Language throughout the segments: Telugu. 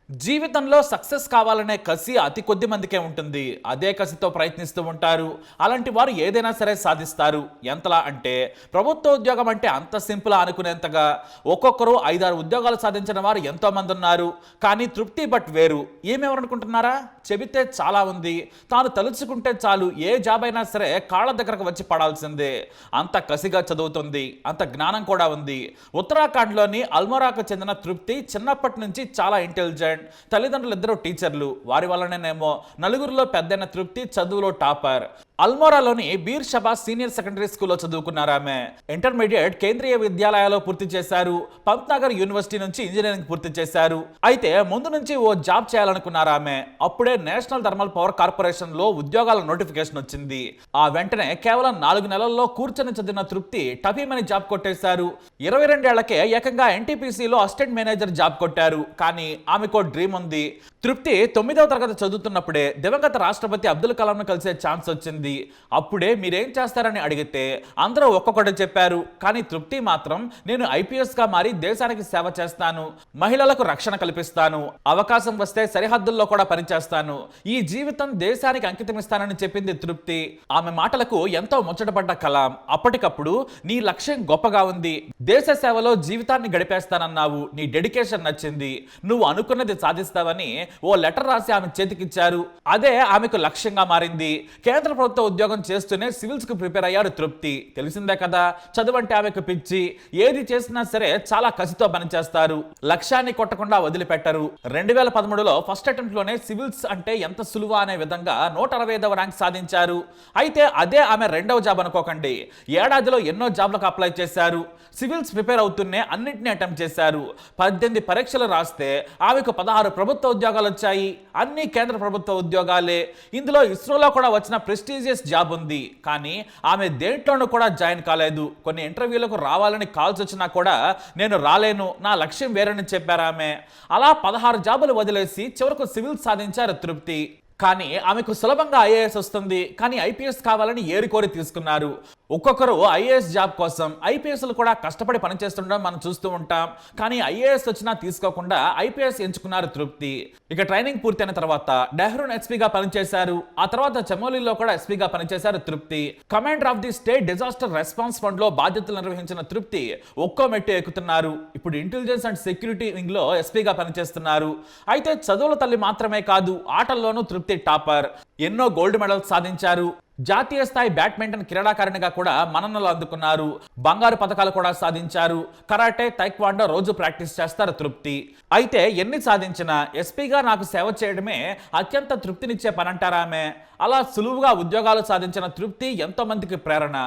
జీవితంలో సక్సెస్ కావాలనే కసి అతి కొద్ది మందికే ఉంటుంది. అదే కసితో ప్రయత్నిస్తూ ఉంటారు. అలాంటి వారు ఏదైనా సరే సాధిస్తారు. ఎంతలా అంటే ప్రభుత్వ ఉద్యోగం అంటే అంత సింపుల్ అనుకునేంతగా ఒక్కొక్కరు 5-6 ఉద్యోగాలు సాధించిన వారు ఎంతో మంది ఉన్నారు. కానీ తృప్తి బట్ వేరు. ఏమెవరనుకుంటున్నారా? చెబితే చాలా ఉంది. తాను తలుచుకుంటే చాలు ఏ జాబ్ అయినా సరే కాళ్ళ దగ్గరకు వచ్చి పడాల్సిందే. అంత కసిగా చదువుతుంది. అంత జ్ఞానం కూడా ఉంది. ఉత్తరాఖండ్లోని అల్మోరాకు చెందిన తృప్తి చిన్నప్పటి నుంచి చాలా ఇంటెలిజెంట్. తల్లిదండ్రులు ఇద్దరు టీచర్లు. వారి వల్లనేనేమో నలుగురిలో పెద్దైన తృప్తి చదువులో టాపర్. అల్మోరాలోని బీర్ షబాజ్ సీనియర్ సెకండరీ స్కూల్లో చదువుకున్నారు ఆమె. ఇంటర్మీడియట్ కేంద్రీయ విద్యాలయాలో పూర్తి చేశారు. పంత్నగర్ యూనివర్సిటీ నుంచి ఇంజనీరింగ్ పూర్తి చేశారు. అయితే ముందు నుంచి ఓ జాబ్ చేయాలనుకున్నారు ఆమె. అప్పుడే నేషనల్ థర్మల్ పవర్ కార్పొరేషన్ లో ఉద్యోగాల నోటిఫికేషన్ వచ్చింది. ఆ వెంటనే కేవలం 4 నెలల్లో కూర్చొని చదివిన తృప్తి టఫీమని జాబ్ కొట్టేశారు. 22 ఏళ్లకే ఏకంగా ఎన్టీపీసీలో అసిస్టెంట్ మేనేజర్ జాబ్ కొట్టారు. కానీ ఆమెకో డ్రీమ్ ఉంది. తృప్తి 9వ తరగతి చదువుతున్నప్పుడే దివంగత రాష్ట్రపతి అబ్దుల్ కలాంను కలిసే ఛాన్స్ వచ్చింది. అప్పుడే మీరేం చేస్తారని అడిగితే అందరూ ఒక్కొక్కటి చెప్పారు. కానీ తృప్తి మాత్రం నేను ఐపీఎస్ గా మారి దేశానికి సేవ చేస్తాను, మహిళలకు రక్షణ కల్పిస్తాను, అవకాశం వస్తే సరిహద్దుల్లో కూడా పనిచేస్తాను, ఈ జీవితం దేశానికి అంకితమిస్తానని చెప్పింది తృప్తి. ఆమె మాటలకు ఎంతో ముచ్చటపడ్డ కలాం అప్పటికప్పుడు నీ లక్ష్యం గొప్పగా ఉంది, దేశ సేవలో జీవితాన్ని గడిపేస్తానన్నావు, నీ డెడికేషన్ నచ్చింది, నువ్వు అనుకున్నది సాధిస్తావని ఓ లెటర్ రాసి ఆమె చేతికిచ్చారు. అదే ఆమెకు లక్ష్యంగా మారింది. కేంద్ర ప్రభుత్వ ఉద్యోగం చేస్తూనే సివిల్స్ కు ప్రిపేర్ అయ్యారు తృప్తి. తెలిసిందే కదా, చదువంటే ఆమెకు పిచ్చి. ఏది చేసినా సరే చాలా కసితో పనిచేస్తారు. లక్ష్యాన్ని కొట్టకుండా వదిలిపెట్టరు. 2013లో ఫస్ట్ అటెంప్ట్ లోనే సివిల్స్ అంటే ఎంత సులువా అనే విధంగా 165వ ర్యాంక్ సాధించారు. అయితే అదే ఆమె రెండవ జాబ్ అనుకోకండి. ఏడాదిలో ఎన్నో జాబ్లకు అప్లై చేశారు. సివిల్స్ ప్రిపేర్ అవుతూనే అన్నింటినీ అటెంప్ట్ చేశారు. 18 పరీక్షలు రాస్తే ఆమెకు 16 ప్రభుత్వ ఉద్యోగాలు వచ్చాయి. అన్ని కేంద్ర ప్రభుత్వ ఉద్యోగాలే. ఇందులో ఇస్రోలో కూడా వచ్చిన ప్రెస్టీజియస్ జాబ్ ఉంది. కానీ ఆమె దేంట్లోనూ కూడా జాయిన్ కాలేదు. కొన్ని ఇంటర్వ్యూలకు రావాలని కాల్స్ వచ్చినా కూడా నేను రాలేను, నా లక్ష్యం వేరని చెప్పారు ఆమె. అలా 16 జాబులు వదిలేసి చివరకు సివిల్స్ సాధించారు తృప్తి. కానీ ఆమెకు సులభంగా ఐఏఎస్ వస్తుంది. కానీ ఐపీఎస్ కావాలని ఏరికోరి తీసుకున్నారు. ఒక్కొక్కరు ఐఏఎస్ జాబ్ కోసం ఐపీఎస్లు కూడా కష్టపడి పనిచేస్తుండడం మనం చూస్తూ ఉంటాం. కానీ ఐఏఎస్ వచ్చినా తీసుకోకుండా ఐపీఎస్ ఎంచుకున్నారు తృప్తి. ఇక ట్రైనింగ్ పూర్తయిన తర్వాత డెహ్రూన్ ఎస్పీగా పనిచేశారు. ఆ తర్వాత చమోలీలో కూడా ఎస్పీగా పనిచేశారు తృప్తి. Commander of the state disaster response fund లో బాధ్యతలు నిర్వహించిన తృప్తి ఒక్కో మెట్టు ఎక్కుతున్నారు. ఇప్పుడు ఇంటెలిజెన్స్ అండ్ సెక్యూరిటీ వింగ్ లో ఎస్పీగా పనిచేస్తున్నారు. అయితే చదువుల తల్లి మాత్రమే కాదు, ఆటల్లోనూ తృప్తి టాపర్. ఎన్నో గోల్డ్ మెడల్స్ సాధించారు. జాతీయ స్థాయి బ్యాడ్మింటన్ క్రీడాకారిణిగా కూడా మన్ననలు అందుకున్నారు. బంగారు పథకాలు కూడా సాధించారు. కరాటే, తైక్వాండో రోజు ప్రాక్టీస్ చేస్తారు తృప్తి. అయితే ఎన్ని సాధించినా ఎస్పీగా నాకు సేవ చేయడమే అత్యంత తృప్తినిచ్చే పనంటారా ఆమె. అలా సులువుగా ఉద్యోగాలు సాధించిన తృప్తి ఎంతో మందికి ప్రేరణ.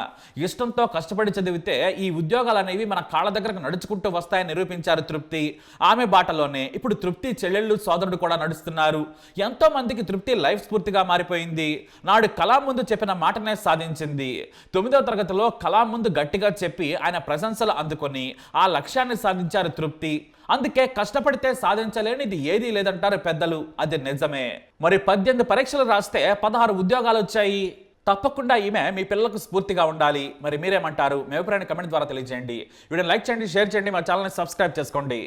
ఇష్టంతో కష్టపడి చదివితే ఈ ఉద్యోగాలు అనేవి మన కాళ్ళ దగ్గరకు నడుచుకుంటూ వస్తాయని నిరూపించారు తృప్తి. ఆమె బాటలోనే ఇప్పుడు తృప్తి చెల్లెళ్ళు, సోదరుడు కూడా నడుస్తున్నారు. ఎంతో మందికి తృప్తి లైఫ్ స్ఫూర్తిగా మారిపోయింది. నాడు కలాం ముందు చెప్పిన మాటనే సాధించింది. 9వ తరగతిలో కలాం ముందు గట్టిగా చెప్పి ఆయన ప్రశంసలు అందుకొని ఆ లక్ష్యాన్ని సాధించారు తృప్తి. అందుకే కష్టపడితే సాధించలేనిది ఏదీ లేదంటారు పెద్దలు. అది నిజమే. మరి 18 పరీక్షలు రాస్తే 16 ఉద్యోగాలు వచ్చాయి. తప్పకుండా ఈమె మీ పిల్లలకు స్ఫూర్తిగా ఉండాలి. మరి మీరేమంటారు? మీ అభిప్రాయాన్ని కమెంట్ ద్వారా తెలియజేయండి. వీడియోని లైక్ చేయండి, షేర్ చేయండి, మా ఛానల్ని సబ్స్క్రైబ్ చేసుకోండి.